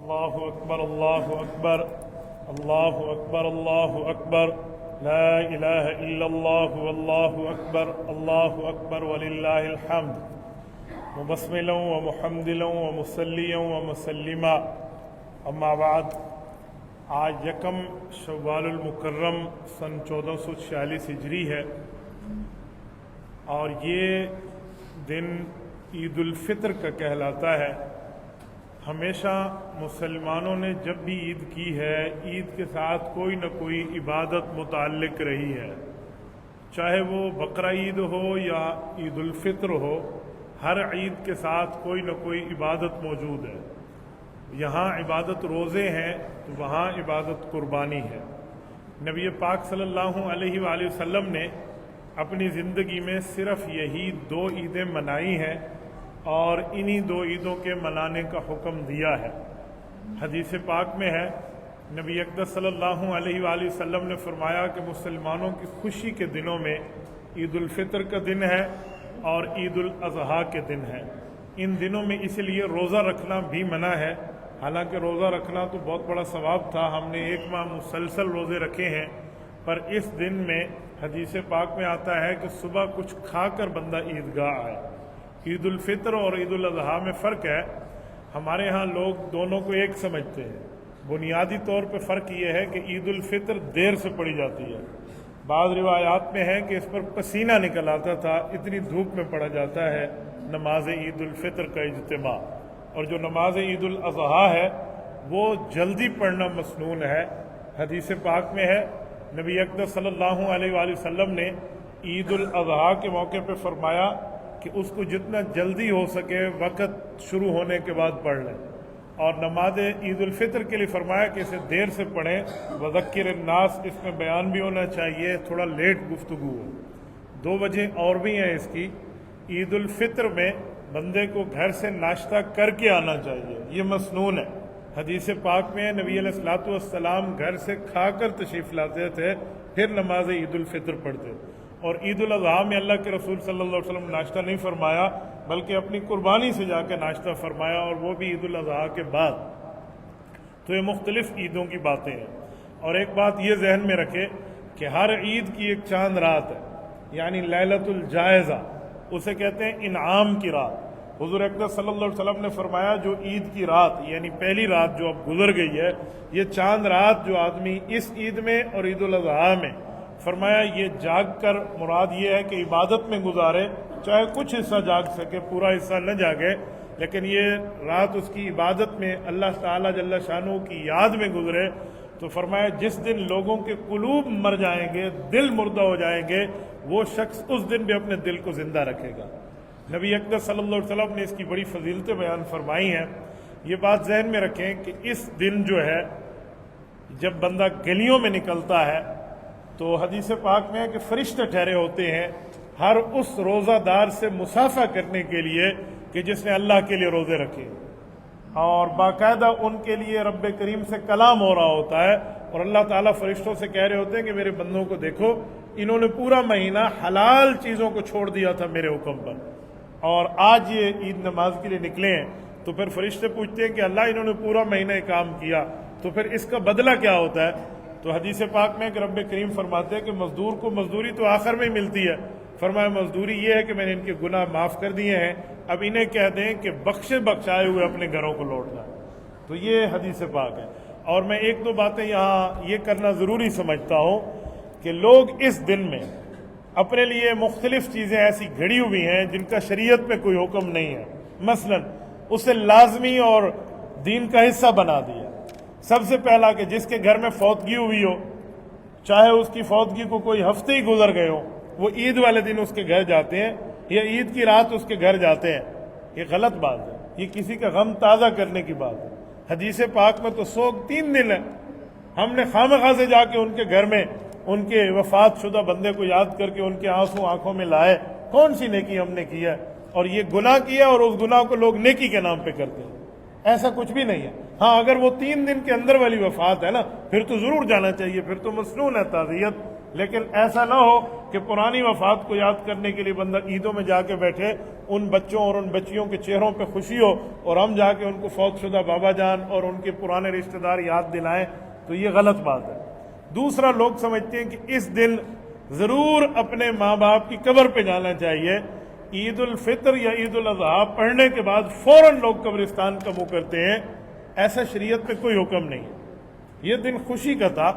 اللہ اکبر اللہ اکبر اللہ اکبر اللہ اکبر لا الہ الا اللہ واللہ اکبر اللہ اکبر وللہ الحمد مبسملا ومحمدلا ومصلیا ومسلما اما بعد آج یکم شوال المکرم سن 1446 ہجری ہے اور یہ دن عید الفطر کا کہلاتا ہے۔ ہمیشہ مسلمانوں نے جب بھی عید کی ہے عید کے ساتھ کوئی نہ کوئی عبادت متعلق رہی ہے، چاہے وہ بقرہ عید ہو یا عید الفطر ہو، ہر عید کے ساتھ کوئی نہ کوئی عبادت موجود ہے۔ یہاں عبادت روزے ہیں تو وہاں عبادت قربانی ہے۔ نبی پاک صلی اللہ علیہ وآلہ وسلم نے اپنی زندگی میں صرف یہی 2 عیدیں منائی ہیں اور انہی 2 عیدوں کے منانے کا حکم دیا ہے۔ حدیث پاک میں ہے، نبی اقدس صلی اللہ علیہ وآلہ وسلم نے فرمایا کہ مسلمانوں کی خوشی کے دنوں میں عید الفطر کا دن ہے اور عید الاضحیٰ کے دن ہے۔ ان دنوں میں اس لیے روزہ رکھنا بھی منع ہے، حالانکہ روزہ رکھنا تو بہت بڑا ثواب تھا، ہم نے 1 ماہ مسلسل روزے رکھے ہیں، پر اس دن میں حدیث پاک میں آتا ہے کہ صبح کچھ کھا کر بندہ عیدگاہ آئے۔ عید الفطر اور عید الاضحیٰ میں فرق ہے۔ ہمارے ہاں لوگ دونوں کو ایک سمجھتے ہیں۔ بنیادی طور پہ فرق یہ ہے کہ عید الفطر دیر سے پڑھی جاتی ہے۔ بعض روایات میں ہے کہ اس پر پسینہ نکل آتا تھا، اتنی دھوپ میں پڑھا جاتا ہے نماز عید الفطر کا اجتماع، اور جو نماز عید الاضحیٰ ہے وہ جلدی پڑھنا مسنون ہے۔ حدیث پاک میں ہے، نبی اقدس صلی اللہ علیہ وآلہ وسلم نے عید الاضحیٰ کے موقع پہ فرمایا کہ اس کو جتنا جلدی ہو سکے وقت شروع ہونے کے بعد پڑھ لیں، اور نماز عید الفطر کے لیے فرمایا کہ اسے دیر سے پڑھیں۔ وذکر الناس، اس میں بیان بھی ہونا چاہیے، تھوڑا لیٹ گفتگو ہو۔ 2 وجہ اور بھی ہیں اس کی۔ عید الفطر میں بندے کو گھر سے ناشتہ کر کے آنا چاہیے، یہ مسنون ہے۔ حدیث پاک میں نبی علیہ الصلوۃ والسلام گھر سے کھا کر تشریف لاتے تھے، پھر نماز عید الفطر پڑھتے۔ اور عید الاضحیٰ میں اللہ کے رسول صلی اللہ علیہ وسلم نے ناشتہ نہیں فرمایا، بلکہ اپنی قربانی سے جا کے ناشتہ فرمایا، اور وہ بھی عید الاضحیٰ کے بعد۔ تو یہ مختلف عیدوں کی باتیں ہیں۔ اور ایک بات یہ ذہن میں رکھے کہ ہر عید کی ایک چاند رات ہے، یعنی لیلۃ الجائزہ، اسے کہتے ہیں انعام کی رات۔ حضور اقدس صلی اللہ علیہ وسلم نے فرمایا جو عید کی رات، یعنی پہلی رات جو اب گزر گئی ہے، یہ چاند رات جو آدمی اس عید میں اور عید الاضحیٰ میں، فرمایا یہ جاگ کر، مراد یہ ہے کہ عبادت میں گزارے، چاہے کچھ حصہ جاگ سکے، پورا حصہ نہ جاگے، لیکن یہ رات اس کی عبادت میں، اللہ تعالیٰ جل شانہ کی یاد میں گزرے۔ تو فرمایا جس دن لوگوں کے قلوب مر جائیں گے، دل مردہ ہو جائیں گے، وہ شخص اس دن بھی اپنے دل کو زندہ رکھے گا۔ نبی اقدس صلی اللہ علیہ وسلم نے اس کی بڑی فضیلتیں بیان فرمائی ہیں۔ یہ بات ذہن میں رکھیں کہ اس دن جو ہے جب بندہ گلیوں میں نکلتا ہے تو حدیث پاک میں ہے کہ فرشتے ٹھہرے ہوتے ہیں ہر اس روزہ دار سے مصافحہ کرنے کے لیے کہ جس نے اللہ کے لیے روزے رکھے، اور باقاعدہ ان کے لیے رب کریم سے کلام ہو رہا ہوتا ہے، اور اللہ تعالیٰ فرشتوں سے کہہ رہے ہوتے ہیں کہ میرے بندوں کو دیکھو، انہوں نے پورا مہینہ حلال چیزوں کو چھوڑ دیا تھا میرے حکم پر، اور آج یہ عید نماز کے لیے نکلے ہیں۔ تو پھر فرشتے پوچھتے ہیں کہ اللہ انہوں نے پورا مہینہ کام کیا، تو پھر اس کا بدلہ کیا ہوتا ہے؟ تو حدیث پاک میں کہ رب کریم فرماتے ہیں کہ مزدور کو مزدوری تو آخر میں ملتی ہے، فرمایا مزدوری یہ ہے کہ میں نے ان کے گناہ معاف کر دیے ہیں، اب انہیں کہہ دیں کہ بخشائے ہوئے اپنے گھروں کو لوٹ جائیں۔ تو یہ حدیث پاک ہے۔ اور میں 1-2 باتیں یہاں یہ کرنا ضروری سمجھتا ہوں کہ لوگ اس دن میں اپنے لیے مختلف چیزیں ایسی گھڑی ہوئی ہیں جن کا شریعت میں کوئی حکم نہیں ہے، مثلا اسے لازمی اور دین کا حصہ بنا دیا۔ سب سے پہلا کہ جس کے گھر میں فوتگی ہوئی ہو، چاہے اس کی فوتگی کو کوئی ہفتے ہی گزر گئے ہو، وہ عید والے دن اس کے گھر جاتے ہیں یا عید کی رات اس کے گھر جاتے ہیں، یہ غلط بات ہے، یہ کسی کا غم تازہ کرنے کی بات ہے۔ حدیث پاک میں تو سوگ 3 دن ہے، ہم نے خامخواہ سے جا کے ان کے گھر میں ان کے وفات شدہ بندے کو یاد کر کے ان کے آنسو آنکھوں میں لائے، کون سی نیکی ہم نے کیا؟ اور یہ گناہ کیا اور اس گناہ کو لوگ نیکی کے نام پہ کرتے ہیں، ایسا کچھ بھی نہیں ہے۔ ہاں اگر وہ 3 دن کے اندر والی وفات ہے نا، پھر تو ضرور جانا چاہیے، پھر تو مسنون ہے تعزیت، لیکن ایسا نہ ہو کہ پرانی وفات کو یاد کرنے کے لیے بندہ عیدوں میں جا کے بیٹھے، ان بچوں اور ان بچیوں کے چہروں پہ خوشی ہو اور ہم جا کے ان کو فوت شدہ بابا جان اور ان کے پرانے رشتہ دار یاد دلائیں، تو یہ غلط بات ہے۔ دوسرا، لوگ سمجھتے ہیں کہ اس دن ضرور اپنے ماں باپ کی قبر پہ جانا چاہیے۔ عید الفطر یا عید الاضحیٰ پڑھنے کے بعد فوراً لوگ قبرستان کا منہ کرتے ہیں، ایسا شریعت میں کوئی حکم نہیں ہے۔ یہ دن خوشی کا تھا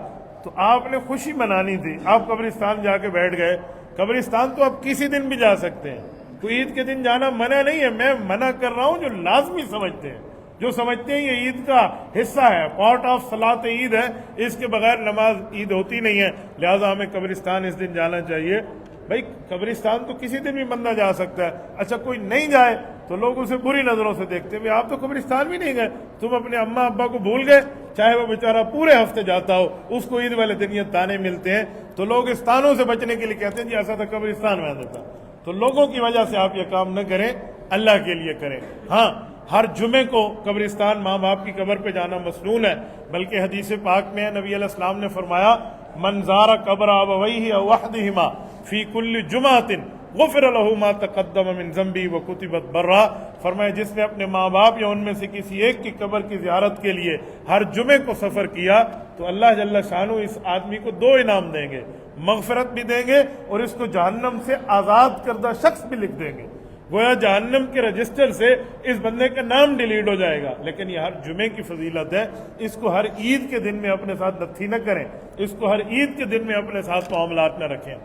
تو آپ نے خوشی منانی تھی، آپ قبرستان جا کے بیٹھ گئے۔ قبرستان تو آپ کسی دن بھی جا سکتے ہیں، کوئی عید کے دن جانا منع نہیں ہے۔ میں منع کر رہا ہوں جو لازمی سمجھتے ہیں، جو سمجھتے ہیں یہ عید کا حصہ ہے، پارٹ آف صلاۃ عید ہے، اس کے بغیر نماز عید ہوتی نہیں ہے، لہٰذا ہمیں قبرستان اس دن جانا چاہیے۔ بھائی قبرستان تو کسی دن بھی بندہ جا سکتا ہے۔ اچھا کوئی نہیں جائے تو لوگ اسے بری نظروں سے دیکھتے ہیں، آپ تو قبرستان بھی نہیں گئے، تم اپنے اماں ابا کو بھول گئے، چاہے وہ بیچارہ پورے ہفتے جاتا ہو، اس کو عید والے دن یہ تانے ملتے ہیں، تو لوگ اس تانوں سے بچنے کے لیے کہتے ہیں جی ایسا تھا قبرستان میں دیتا۔ تو لوگوں کی وجہ سے آپ یہ کام نہ کریں، اللہ کے لیے کریں۔ ہاں، ہر جمعے کو قبرستان ماں باپ کی قبر پہ جانا مسنون ہے، بلکہ حدیث پاک میں نبی علیہ السلام نے فرمایا من زار قبر ابویہ او احدہما فی کل جمعۃ غفر لہ ما تقدم من ذنبہ وکتبت برا، فرمایا جس نے اپنے ماں باپ یا ان میں سے کسی ایک کی قبر کی زیارت کے لیے ہر جمعے کو سفر کیا تو اللہ جل شانہ اس آدمی کو 2 انعام دیں گے، مغفرت بھی دیں گے اور اس کو جہنم سے آزاد کردہ شخص بھی لکھ دیں گے۔ گویا جہنم کے رجسٹر سے اس بندے کا نام ڈیلیٹ ہو جائے گا۔ لیکن یہ ہر جمعے کی فضیلت ہے، اس کو ہر عید کے دن میں اپنے ساتھ نتھی نہ کریں، اس کو ہر عید کے دن میں اپنے ساتھ معاملات نہ رکھیں۔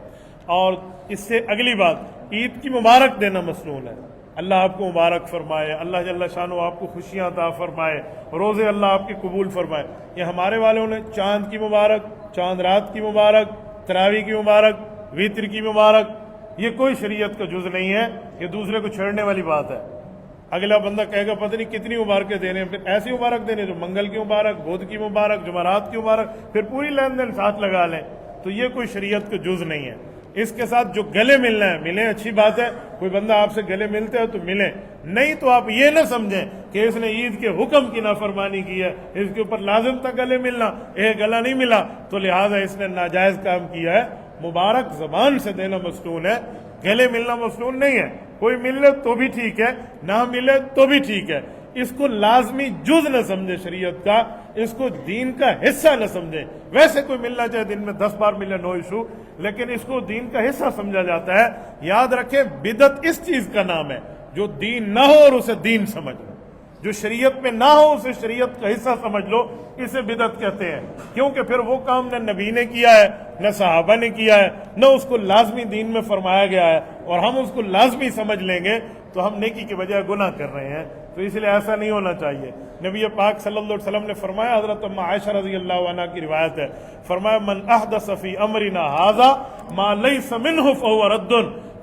اور اس سے اگلی بات، عید کی مبارک دینا مسنون ہے۔ اللہ آپ کو مبارک فرمائے، اللہ جل شانہ آپ کو خوشیاں عطا فرمائے، روزے اللہ آپ کے قبول فرمائے۔ یہ ہمارے والوں نے چاند کی مبارک، چاند رات کی مبارک، تراویح کی مبارک، وتر کی مبارک، یہ کوئی شریعت کا جز نہیں ہے، یہ دوسرے کو چھیڑنے والی بات ہے۔ اگلا بندہ کہے گا پتہ نہیں کتنی مبارکیں دینے ہیں، پھر ایسی مبارک دینے جو منگل کی مبارک، بدھ کی مبارک، جمعرات کی مبارک، پھر پوری لین دین ساتھ لگا لیں، تو یہ کوئی شریعت کا جز نہیں ہے۔ اس کے ساتھ جو گلے ملنا ہے ملیں، اچھی بات ہے، کوئی بندہ آپ سے گلے ملتے ہو تو ملیں، نہیں تو آپ یہ نہ سمجھیں کہ اس نے عید کے حکم کی نافرمانی کی ہے، اس کے اوپر لازم تھا گلے ملنا، گلا نہیں ملا تو لہٰذا اس نے ناجائز کام کیا ہے۔ مبارک زبان سے دینا مسنون ہے، گلے ملنا مسنون نہیں ہے۔ کوئی ملے تو بھی ٹھیک ہے، نہ ملے تو بھی ٹھیک ہے، اس کو لازمی جز نہ سمجھے شریعت کا، اس کو دین کا حصہ نہ سمجھے۔ ویسے کوئی ملنا چاہے دن میں 10 بار ملے، نو ایشو، لیکن اس کو دین کا حصہ سمجھا جاتا ہے۔ یاد رکھیں بدعت اس چیز کا نام ہے جو دین نہ ہو اور اسے دین سمجھ لو، جو شریعت میں نہ ہو اسے شریعت کا حصہ سمجھ لو، اسے بدعت کہتے ہیں، کیونکہ پھر وہ کام نہ نبی نے کیا ہے، نہ صحابہ نے کیا ہے، نہ اس کو لازمی دین میں فرمایا گیا ہے، اور ہم اس کو لازمی سمجھ لیں گے تو ہم نیکی کے بجائے گناہ کر رہے ہیں۔ تو اس لیے ایسا نہیں ہونا چاہیے۔ نبی پاک صلی اللہ علیہ وسلم نے فرمایا، حضرت ام عائشہ رضی اللہ عنہ کی روایت ہے، فرمایا من احدث فی امرنا ھذا ما لیس منہ فہو رد،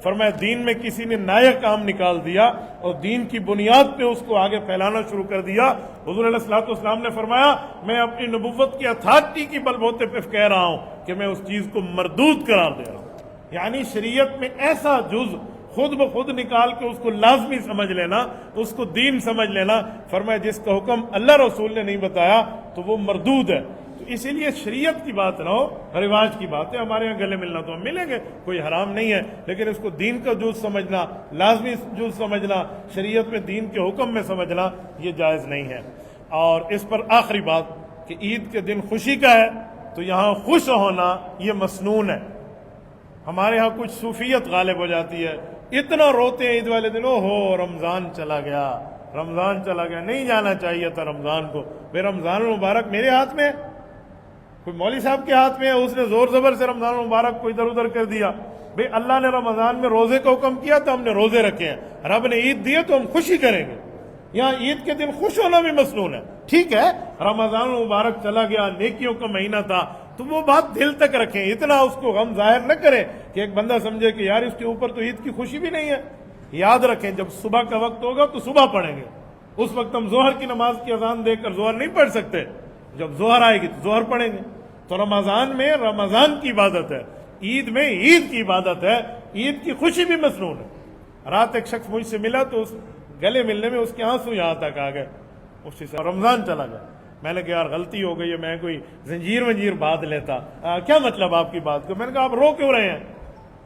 فرمایا دین میں کسی نے نیا کام نکال دیا اور دین کی بنیاد پہ اس کو آگے پھیلانا شروع کر دیا، حضور علیہ الصلوۃ والسلام نے فرمایا میں اپنی نبوت کی اتھارٹی کی بل بوتے پہ کہہ رہا ہوں کہ میں اس چیز کو مردود قرار دے رہا ہوں۔ یعنی شریعت میں ایسا جز خود بخود نکال کے اس کو لازمی سمجھ لینا، اس کو دین سمجھ لینا، فرمایا جس کا حکم اللہ رسول نے نہیں بتایا تو وہ مردود ہے۔ تو اسی لیے شریعت کی بات نہ ہو، رواج کی بات ہے۔ ہمارے یہاں گلے ملنا تو ہم ملیں گے، کوئی حرام نہیں ہے، لیکن اس کو دین کا جز سمجھنا، لازمی جز سمجھنا، شریعت میں دین کے حکم میں سمجھنا، یہ جائز نہیں ہے۔ اور اس پر آخری بات کہ عید کے دن خوشی کا ہے تو یہاں خوش ہونا یہ مسنون ہے۔ ہمارے ہاں کچھ صوفیت غالب ہو جاتی ہے، اتنا روتے ہیں عید والے دن، ہو رمضان چلا گیا، رمضان چلا گیا، نہیں جانا چاہیے تھا رمضان کو، بھئی رمضان المبارک میرے ہاتھ میں ہے، کوئی مولوی صاحب کے ہاتھ میں ہے، اس نے زور زبر سے رمضان المبارک کو ادھر ادھر کر دیا۔ بھئی اللہ نے رمضان میں روزے کا حکم کیا تو ہم نے روزے رکھے ہیں، رب نے عید دی ہے تو ہم خوشی کریں گے۔ یہاں عید کے دن خوش ہونا بھی مسنون ہے، ٹھیک ہے رمضان المبارک چلا گیا، نیکیوں کا مہینہ تھا، تو وہ بات دل تک رکھیں، اتنا اس کو غم ظاہر نہ کریں کہ ایک بندہ سمجھے کہ یار اس کے اوپر تو عید کی خوشی بھی نہیں ہے۔ یاد رکھیں جب صبح کا وقت ہوگا تو صبح پڑھیں گے، اس وقت ہم ظہر کی نماز کی اذان دے کر ظہر نہیں پڑھ سکتے، جب ظہر آئے گی تو ظہر پڑھیں گے۔ تو رمضان میں رمضان کی عبادت ہے، عید میں عید کی عبادت ہے، عید کی خوشی بھی مسنون ہے۔ رات ایک شخص مجھ سے ملا تو اس گلے ملنے میں اس کے آنسو یہاں تک آ گئے، اس سے رمضان چلا گیا۔ میں نے کہا یار غلطی ہو گئی ہے، میں کوئی زنجیر ونجیر باندھ لیتا۔ کیا مطلب آپ کی بات کو؟ میں نے کہا آپ رو کیوں رہے ہیں؟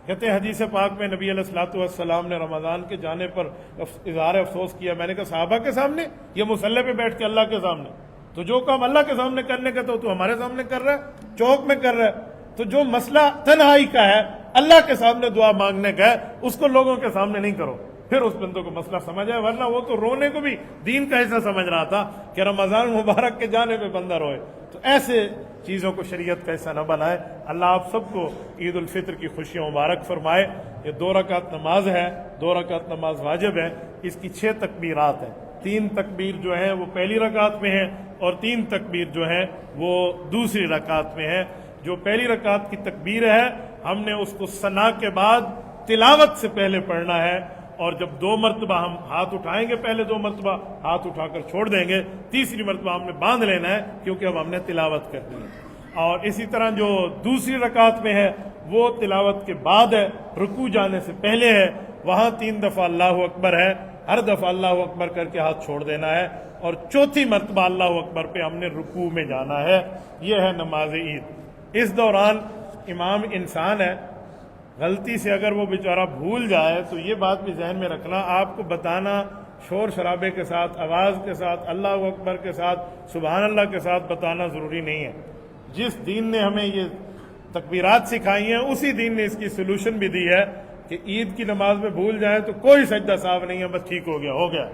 کہتے ہیں حدیث پاک میں نبی علیہ الصلوۃ والسلام نے رمضان کے جانے پر اظہار افسوس کیا۔ میں نے کہا صحابہ کے سامنے یا مصلی پہ بیٹھ کے اللہ کے سامنے؟ تو جو کام اللہ کے سامنے کرنے کا تو ہمارے سامنے کر رہا ہے، چوک میں کر رہا ہے۔ تو جو مسئلہ تنہائی کا ہے، اللہ کے سامنے دعا مانگنے کا ہے، اس کو لوگوں کے سامنے نہیں کرو، پھر اس بندوں کو مسئلہ سمجھ آئے۔ ورنہ وہ تو رونے کو بھی دین کا حصہ سمجھ رہا تھا کہ رمضان مبارک کے جانے پہ بندہ روئے۔ تو ایسے چیزوں کو شریعت کا حصہ نہ بنائے۔ اللہ آپ سب کو عید الفطر کی خوشیاں مبارک فرمائے۔ یہ 2 رکعت نماز ہے، 2 رکعت نماز واجب ہے، اس کی 6 تکبیرات ہیں۔ 3 تکبیر جو ہیں وہ پہلی رکعت میں ہیں اور 3 تکبیر جو ہیں وہ دوسری رکعت میں ہیں۔ جو پہلی رکعت کی تکبیر ہے ہم نے اس کو ثنا کے بعد تلاوت سے پہلے پڑھنا ہے، اور جب 2 مرتبہ ہم ہاتھ اٹھائیں گے، پہلے 2 مرتبہ ہاتھ اٹھا کر چھوڑ دیں گے، تیسری مرتبہ ہم نے باندھ لینا ہے کیونکہ اب ہم نے تلاوت کرنی ہے۔ اور اسی طرح جو دوسری رکعت میں ہے وہ تلاوت کے بعد ہے، رکوع جانے سے پہلے ہے، وہاں 3 دفعہ اللہ اکبر ہے، ہر دفعہ اللہ اکبر کر کے ہاتھ چھوڑ دینا ہے، اور چوتھی مرتبہ اللہ اکبر پہ ہم نے رکوع میں جانا ہے۔ یہ ہے نماز عید۔ اس دوران امام انسان ہے، غلطی سے اگر وہ بیچارہ بھول جائے تو یہ بات بھی ذہن میں رکھنا، آپ کو بتانا شور شرابے کے ساتھ، آواز کے ساتھ، اللہ اکبر کے ساتھ، سبحان اللہ کے ساتھ بتانا ضروری نہیں ہے۔ جس دین نے ہمیں یہ تکبیرات سکھائی ہیں اسی دین نے اس کی سلوشن بھی دی ہے کہ عید کی نماز میں بھول جائیں تو کوئی سجدہ صاحب نہیں ہے، بس ٹھیک ہو گیا، ہو گیا۔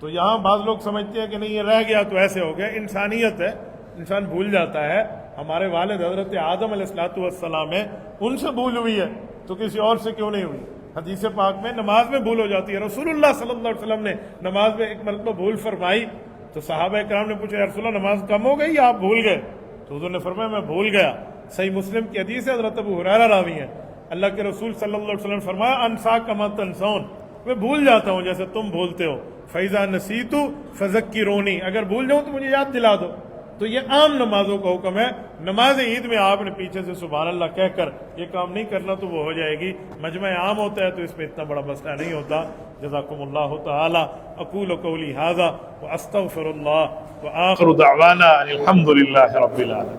تو یہاں بعض لوگ سمجھتے ہیں کہ نہیں یہ رہ گیا تو ایسے ہو گیا، انسانیت ہے، انسان بھول جاتا ہے۔ ہمارے والد حضرت آدم علیہ الصلوۃ والسلام ہیں، ان سے بھول ہوئی ہے تو کسی اور سے کیوں نہیں ہوئی؟ حدیث پاک میں نماز میں بھول ہو جاتی ہے۔ رسول اللہ صلی اللہ علیہ وسلم نے نماز میں ایک مرتبہ بھول فرمائی تو صحابہ کرام نے پوچھا یا رسول اللہ نماز کم ہو گئی یا آپ بھول گئے؟ تو حضور نے فرمایا میں بھول گیا۔ صحیح مسلم کی حدیث ہے، حضرت ابو ہریرہ راوی ہیں، اللہ کے رسول صلی اللہ علیہ وسلم نے فرمایا انسا کما تنسون، میں بھول جاتا ہوں جیسے تم بھولتے ہو، فیضا نسیت فذکرونی، اگر بھول جاؤں تو مجھے یاد دلا دو۔ تو یہ عام نمازوں کا حکم ہے۔ نماز عید میں آپ نے پیچھے سے سبحان اللہ کہہ کر یہ کام نہیں کرنا تو وہ ہو جائے گی۔ مجمع عام ہوتا ہے تو اس میں اتنا بڑا مسئلہ نہیں ہوتا۔ جزاکم اللہ تعالی۔ اقول قولی ھذا واستغفر اللہ وآخر دعوانا ان الحمد للہ رب العالمین۔